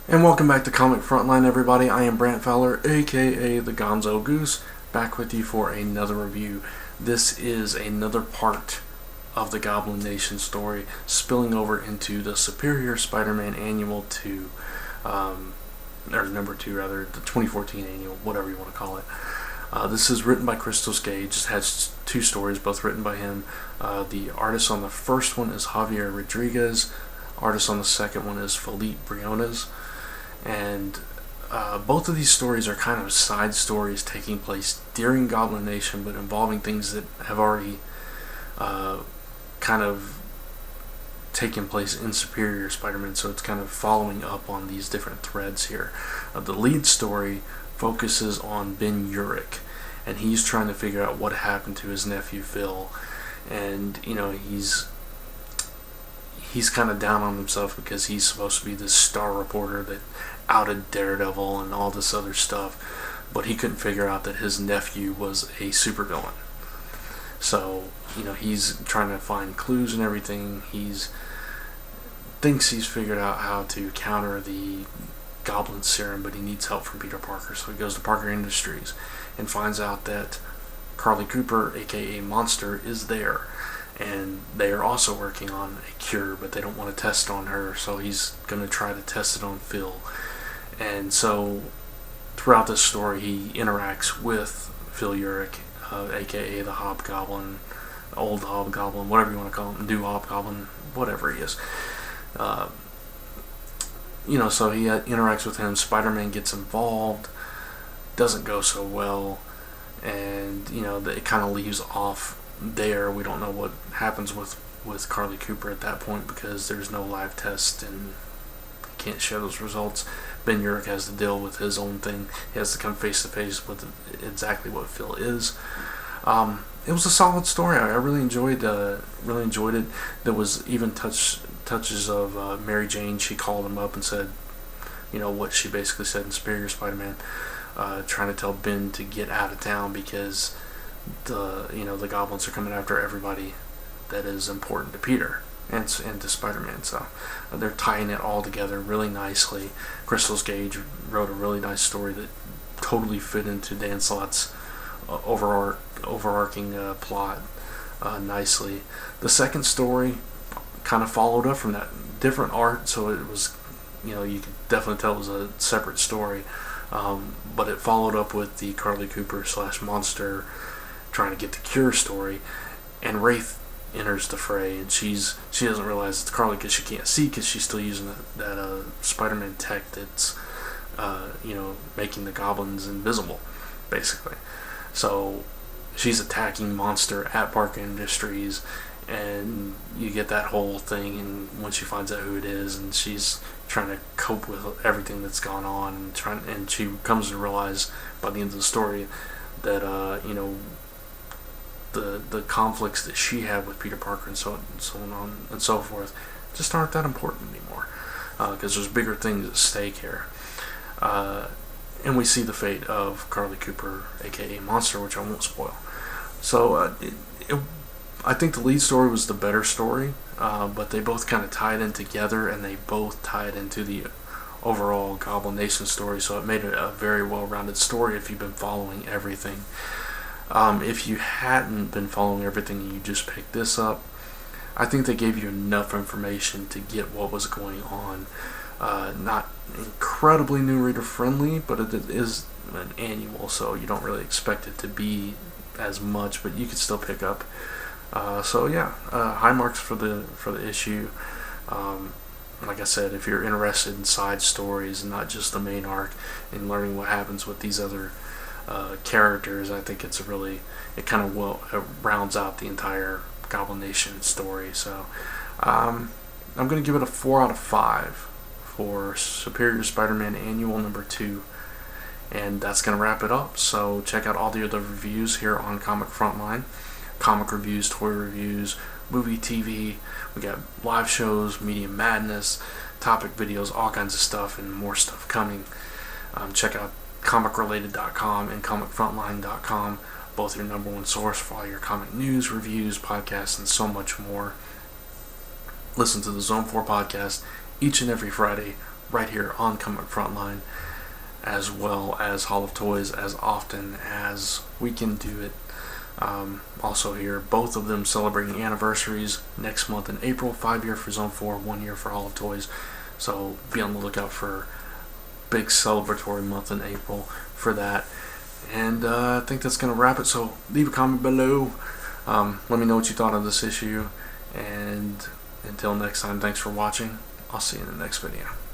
And welcome back to Comic Frontline, everybody. I am Brant Fowler, aka the Gonzogoose, back with you for another review. This is another part of the Goblin Nation story, spilling over into the Superior Spider-Man Annual 2, or number 2 rather, the 2014 Annual, whatever you want to call it. This is written by Christos Gage. It has two stories, both written by him. The artist on the first one is Javier Rodriguez. Artist on the second one is Felipe Briones. And both of these stories are kind of side stories taking place during Goblin Nation, but involving things that have already kind of taken place in Superior Spider-Man, so it's kind of following up on these different threads here. The lead story focuses on Ben Urich, and he's trying to figure out what happened to his nephew Phil, and he's kind of down on himself because he's supposed to be this star reporter that outed Daredevil and all this other stuff, but he couldn't figure out that his nephew was a supervillain. So, he's trying to find clues and everything. Thinks he's figured out how to counter the Goblin serum, but he needs help from Peter Parker, so he goes to Parker Industries and finds out that Carly Cooper, aka Monster, is there. And they are also working on a cure, but they don't want to test on her, so he's going to try to test it on Phil. And so throughout this story, he interacts with Phil Urich, aka the Hobgoblin, old Hobgoblin, whatever you want to call him, new Hobgoblin, whatever he is. So he interacts with him. Spider-Man gets involved, doesn't go so well, and it kind of leaves off there. We don't know what happens with Carly Cooper at that point because there's no live test and can't share those results. Ben Urich has to deal with his own thing. He has to come face to face with exactly what Phil is. It was a solid story. I really enjoyed it. There was even touches of Mary Jane. She called him up and said, what she basically said in Superior Spider-Man, trying to tell Ben to get out of town because the goblins are coming after everybody that is important to Peter and to Spider-Man. So they're tying it all together really nicely. Christos Gage wrote a really nice story that totally fit into Dan Slott's overarching plot nicely. The second story kind of followed up from that. Different art, so it was, you could definitely tell it was a separate story, but it followed up with the Carly Cooper / Monster trying to get the cure story, and Wraith enters the fray, and she doesn't realize it's Carly because she can't see because she's still using that Spider-Man tech that's making the goblins invisible, basically. So she's attacking Monster at Parker Industries, and you get that whole thing, and when she finds out who it is, and she's trying to cope with everything that's gone on, and she comes to realize by the end of the story that the conflicts that she had with Peter Parker and so on and so forth just aren't that important anymore, because there's bigger things at stake here. And we see the fate of Carly Cooper, aka Monster, which I won't spoil. So I think the lead story was the better story, but they both kind of tied in together, and they both tied into the overall Goblin Nation story, so it made it a very well-rounded story if you've been following everything. If you hadn't been following everything and you just picked this up, I think they gave you enough information to get what was going on. Not incredibly new reader friendly, but it is an annual, so you don't really expect it to be as much, but you can still pick up. High marks for the issue. Like I said, if you're interested in side stories and not just the main arc and learning what happens with these other characters, I think it kind of rounds out the entire Goblin Nation story. So I'm going to give it a 4 out of 5 for Superior Spider-Man Annual number 2, and that's going to wrap it up. So check out all the other reviews here on Comic Frontline. Comic reviews, toy reviews, movie, TV. We got live shows, Media Madness, topic videos, all kinds of stuff, and more stuff coming. Check out comicrelated.com and comicfrontline.com, both your number one source for all your comic news, reviews, podcasts, and so much more. Listen to the Zone 4 podcast each and every Friday right here on Comic Frontline, as well as Hall of Toys, as often as we can do it. Also here, both of them celebrating anniversaries next month in April. 5 year for Zone 4, 1 year for Hall of Toys. So be on the lookout for big celebratory month in April for that. And I think that's going to wrap it. So leave a comment below. Let me know what you thought of this issue. And until next time, thanks for watching. I'll see you in the next video.